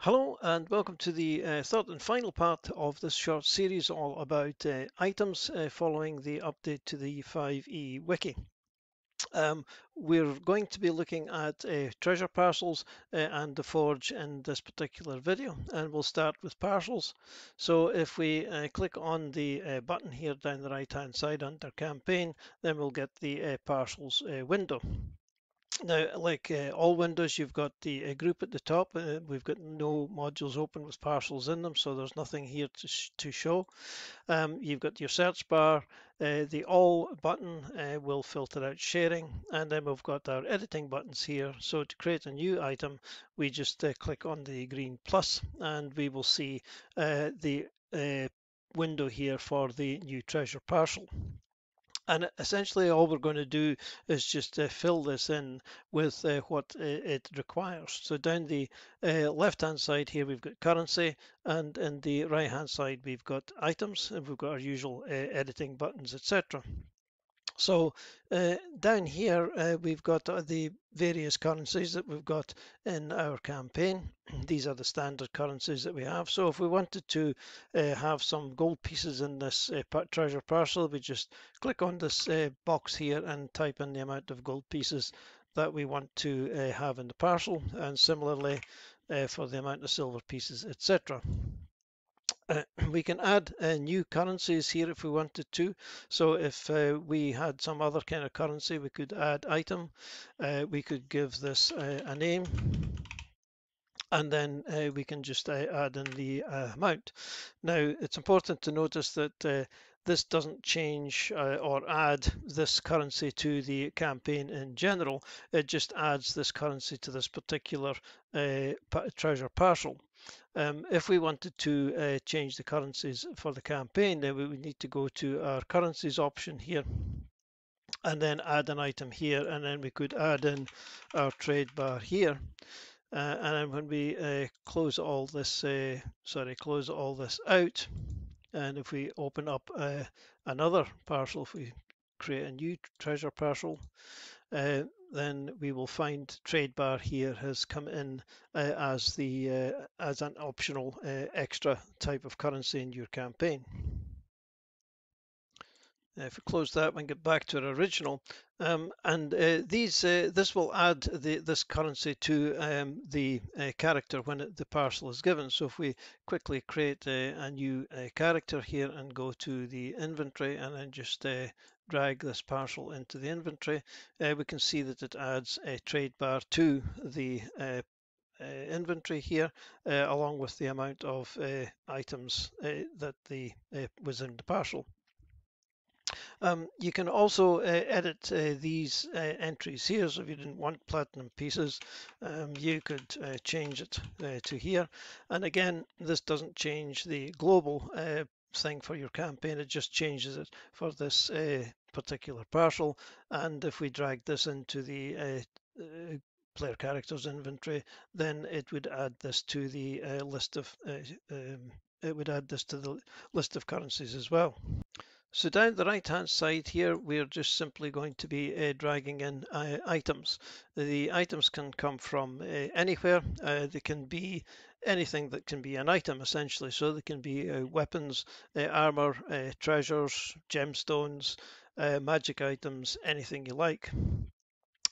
Hello and welcome to the third and final part of this short series all about items following the update to the 5e wiki. Um, we're going to be looking at treasure parcels and the forge in this particular video, and we'll start with parcels. So if we click on the button here down the right hand side under campaign, then we'll get the parcels window. Now, like all windows, you've got the group at the top. We've got no modules open with parcels in them, so there's nothing here to show. You've got your search bar. The all button will filter out sharing, and then we've got our editing buttons here. So to create a new item, we just click on the green plus, and we will see the window here for the new treasure parcel. And essentially all we're going to do is just fill this in with what it requires. So down the left hand side here we've got currency, and in the right hand side we've got items, and we've got our usual editing buttons, etc. So down here we've got the various currencies that we've got in our campaign. These are the standard currencies that we have. So if we wanted to have some gold pieces in this treasure parcel, we just click on this box here and type in the amount of gold pieces that we want to have in the parcel, and similarly for the amount of silver pieces, etc. We can add new currencies here if we wanted to. So if we had some other kind of currency, we could add item. We could give this a name, and then we can just add in the amount. Now, it's important to notice that this doesn't change or add this currency to the campaign in general. It just adds this currency to this particular treasure parcel. If we wanted to change the currencies for the campaign, then we would need to go to our currencies option here and then add an item here, and then we could add in our trade bar here. And then when we close all this, close all this out, and if we open up another parcel, if we create a new treasure parcel, then we will find trade bar here has come in as an optional extra type of currency in your campaign. If we close that and get back to our original, this will add this currency to the character when the parcel is given. So if we quickly create a new character here and go to the inventory and then just drag this parcel into the inventory, we can see that it adds a trade bar to the inventory here, along with the amount of items that was in the parcel. You can also edit these entries here. So if you didn't want platinum pieces, you could change it to here. And again, this doesn't change the global thing for your campaign. It just changes it for this particular parcel. And if we drag this into the player characters inventory, then it would add this to the list of list of currencies as well. So down the right hand side here, we're just simply going to be dragging in items. The items can come from anywhere. They can be anything that can be an item essentially. So they can be weapons, armor, treasures, gemstones, magic items, anything you like.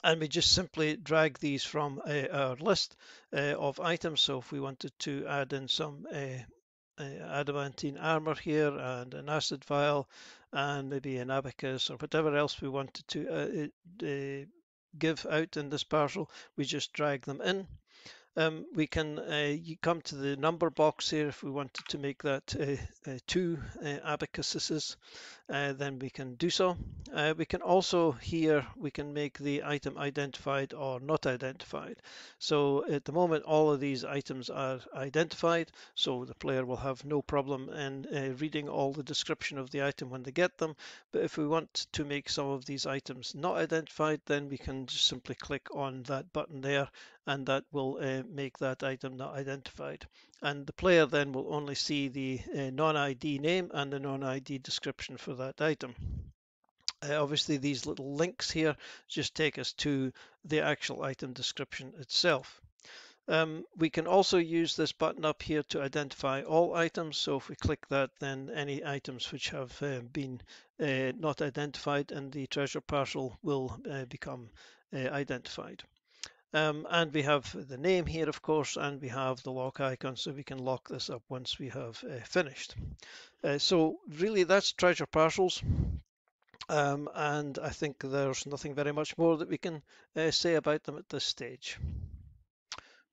And we just simply drag these from our list of items. So if we wanted to add in some adamantine armor here and an acid vial and maybe an abacus or whatever else we wanted to give out in this parcel, we just drag them in. We can you come to the number box here if we wanted to make that 2 abacuses, then we can do so. We can also here we can make the item identified or not identified. So at the moment all of these items are identified, so the player will have no problem in reading all the description of the item when they get them. But if we want to make some of these items not identified, then we can just simply click on that button there, and that will make that item not identified. And the player then will only see the non-ID name and the non-ID description for that item. Obviously these little links here just take us to the actual item description itself. We can also use this button up here to identify all items. So if we click that, then any items which have been not identified in the treasure parcel will become identified. And we have the name here, of course, and we have the lock icon, so we can lock this up once we have finished. So really that's treasure parcels. And I think there's nothing very much more that we can say about them at this stage.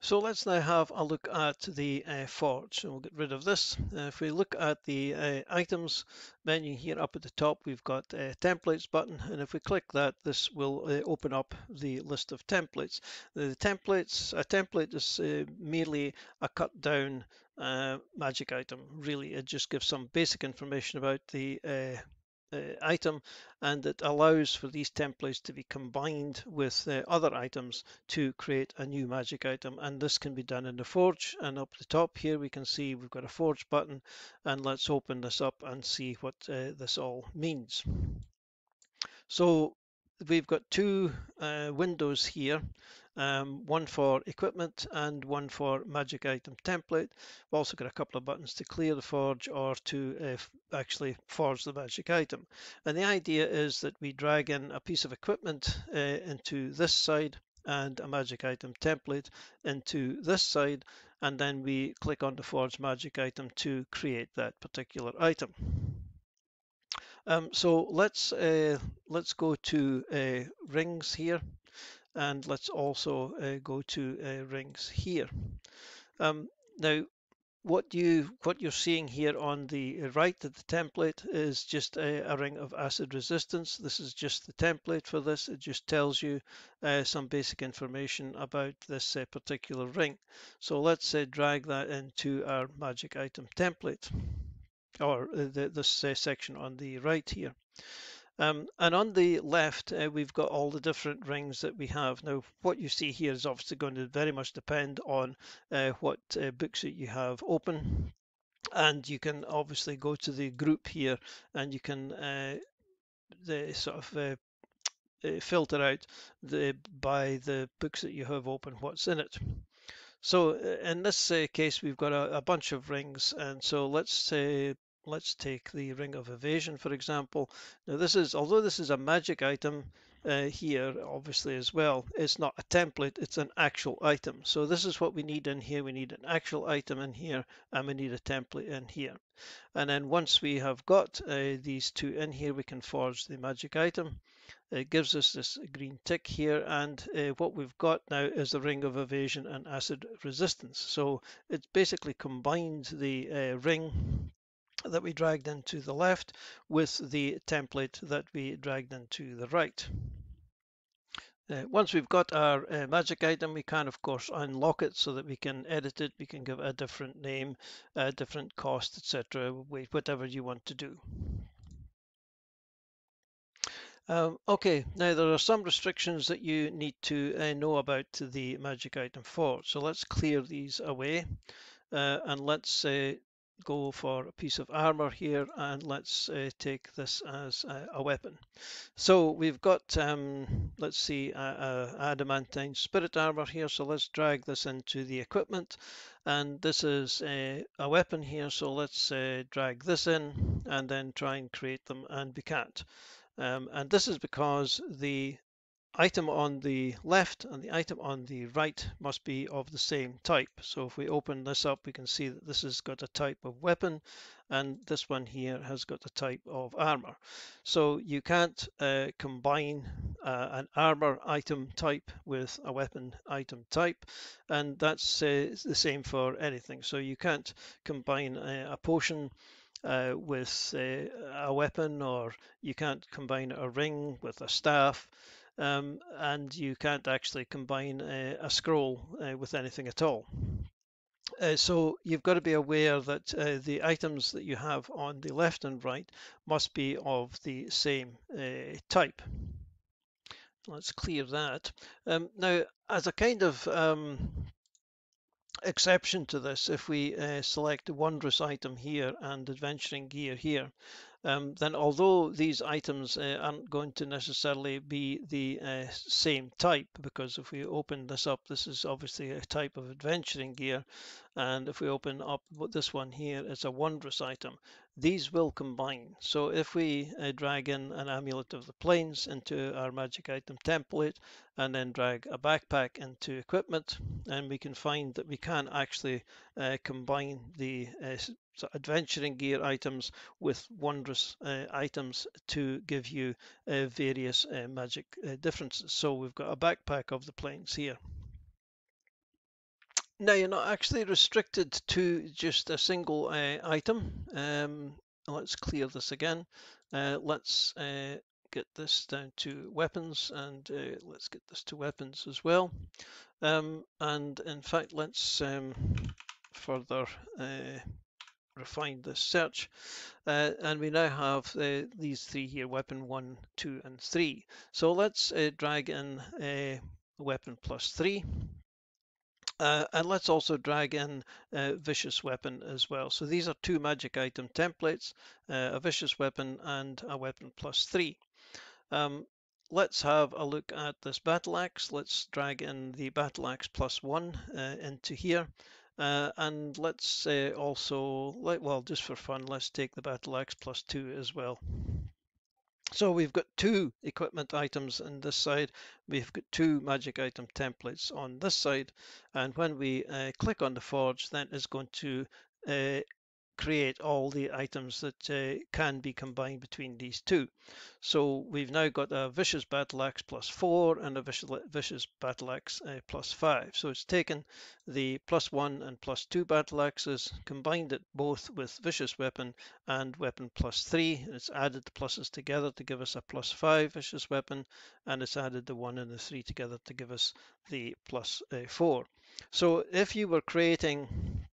So let's now have a look at the forge. So we'll get rid of this. If we look at the items menu here up at the top, we've got a templates button, and if we click that, this will open up the list of templates. The templates, a template is merely a cut down magic item. Really, it just gives some basic information about the item, and it allows for these templates to be combined with other items to create a new magic item. And this can be done in the forge, and up the top here we can see we've got a forge button, and let's open this up and see what this all means. So we've got two windows here, one for equipment and one for magic item template. We've also got a couple of buttons to clear the forge or to actually forge the magic item. And the idea is that we drag in a piece of equipment into this side and a magic item template into this side, and then we click on the forge magic item to create that particular item. So let's go to rings here, and let's also go to rings here. Now, what you're seeing here on the right of the template is just a ring of acid resistance. This is just the template for this. It just tells you some basic information about this particular ring. So let's drag that into our magic item template, or this section on the right here. And on the left, we've got all the different rings that we have. Now, what you see here is obviously going to very much depend on what books that you have open. And you can obviously go to the group here, and you can the sort of filter out by the books that you have open what's in it. So in this case, we've got a bunch of rings, and so let's take the ring of evasion, for example. Now this is, although this is a magic item here, obviously as well, it's not a template, it's an actual item. So this is what we need in here. We need an actual item in here, and we need a template in here. And then once we have got these two in here, we can forge the magic item. It gives us this green tick here, and what we've got now is the ring of evasion and acid resistance. So it's basically combined the ring that we dragged into the left with the template that we dragged into the right. Once we've got our magic item, we can of course unlock it so that we can edit it. We can give it a different name, a different cost, etc. Whatever you want to do. Okay, now there are some restrictions that you need to know about the magic item for. So let's clear these away, and let's go for a piece of armor here, and let's take this as a weapon. So we've got, let's see, adamantine spirit armor here. So let's drag this into the equipment, and this is a weapon here. So let's drag this in and then try and create them, and we can't. And this is because the item on the left and the item on the right must be of the same type. So if we open this up, we can see that this has got a type of weapon, and this one here has got a type of armor. So you can't combine an armor item type with a weapon item type, and that's the same for anything. So you can't combine a potion with a weapon, or you can't combine a ring with a staff, and you can't actually combine a scroll with anything at all. So you've got to be aware that the items that you have on the left and right must be of the same type. Let's clear that. Now, as a kind of exception to this, if we select the wondrous item here and adventuring gear here, then although these items aren't going to necessarily be the same type, because if we open this up, this is obviously a type of adventuring gear, and if we open up this one here, it's a wondrous item. These will combine. So if we drag in an amulet of the plains into our magic item template, and then drag a backpack into equipment, and we can find that we can actually combine the adventuring gear items with wondrous items to give you various magic differences. So we've got a backpack of the plains here. Now you're not actually restricted to just a single item. Let's clear this again. Let's get this down to weapons, and let's get this to weapons as well. And in fact, let's further refine this search. And we now have these three here, weapon 1, 2, and 3. So let's drag in weapon plus 3. And let's also drag in vicious weapon as well. So these are two magic item templates, a vicious weapon and a weapon plus 3. Let's have a look at this battle axe. Let's drag in the battle axe plus 1 into here. And let's also, well, just for fun, let's take the battle axe plus 2 as well. So we've got two equipment items on this side, we've got two magic item templates on this side, and when we click on the forge, then it's going to create all the items that can be combined between these two. So we've now got a vicious battle axe plus 4 and a vicious battle axe plus 5. So it's taken the plus 1 and plus 2 battle axes, combined it both with vicious weapon and weapon plus 3. It's added the pluses together to give us a plus 5 vicious weapon, and it's added the 1 and the 3 together to give us the plus 4. So if you were creating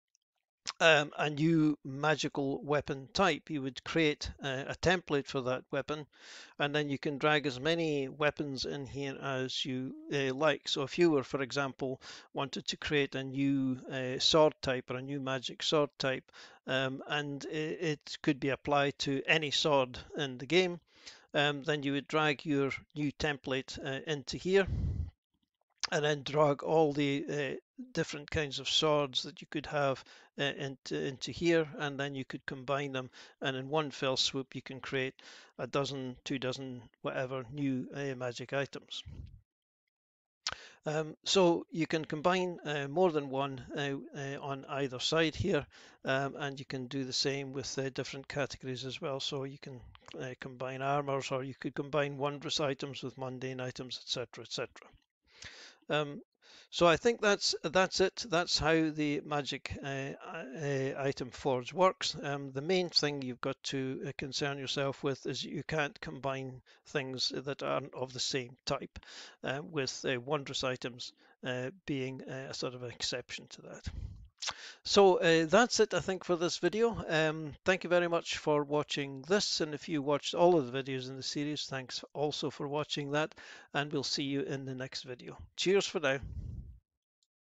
a new magical weapon type, you would create a template for that weapon, and then you can drag as many weapons in here as you like. So if you were, for example, wanted to create a new sword type or a new magic sword type, and it could be applied to any sword in the game, then you would drag your new template into here, and then drag all the different kinds of swords that you could have into here, and then you could combine them, and in one fell swoop you can create a dozen, 2 dozen, whatever new magic items. So you can combine more than one on either side here, and you can do the same with different categories as well. So you can combine armors, or you could combine wondrous items with mundane items, etc., etc. So I think that's it. That's how the magic item forge works. The main thing you've got to concern yourself with is you can't combine things that aren't of the same type, with wondrous items being a sort of an exception to that. So that's it, I think, for this video. Thank you very much for watching this, and if you watched all of the videos in the series, thanks also for watching that, and we'll see you in the next video. Cheers for now.